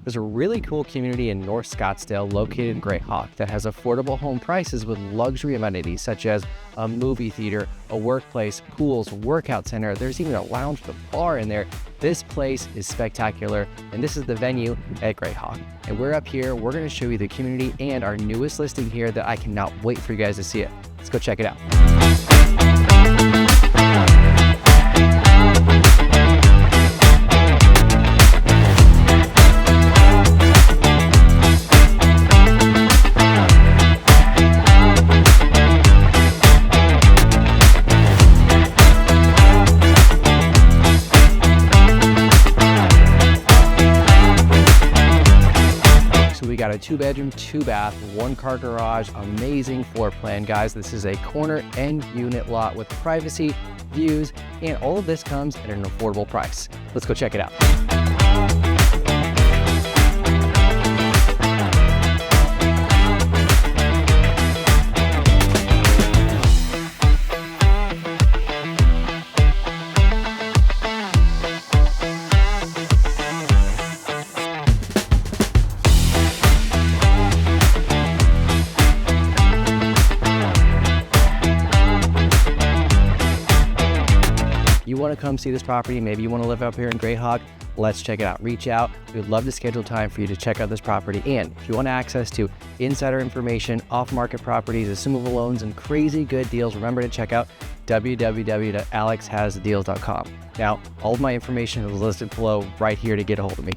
There's a really cool community in North Scottsdale located in Grayhawk that has affordable home prices with luxury amenities such as a movie theater, a workplace, pools, workout center. There's even a lounge with a bar in there. This place is spectacular, and this is the Venu at Grayhawk. And we're up here, we're gonna show you the community and our newest listing here that I cannot wait for you guys to see it. Let's go check it out. We got a 2-bedroom, 2-bath, 1-car garage, amazing floor plan, guys. This is a corner end unit lot with privacy, views, and all of this comes at an affordable price. Let's go check it out. You want to come see this property, maybe you want to live up here in Grayhawk, let's check it out. Reach out. We would love to schedule time for you to check out this property. And if you want access to insider information, off-market properties, assumable loans, and crazy good deals, remember to check out www.alexhasdeals.com. Now, all of my information is listed below right here to get a hold of me.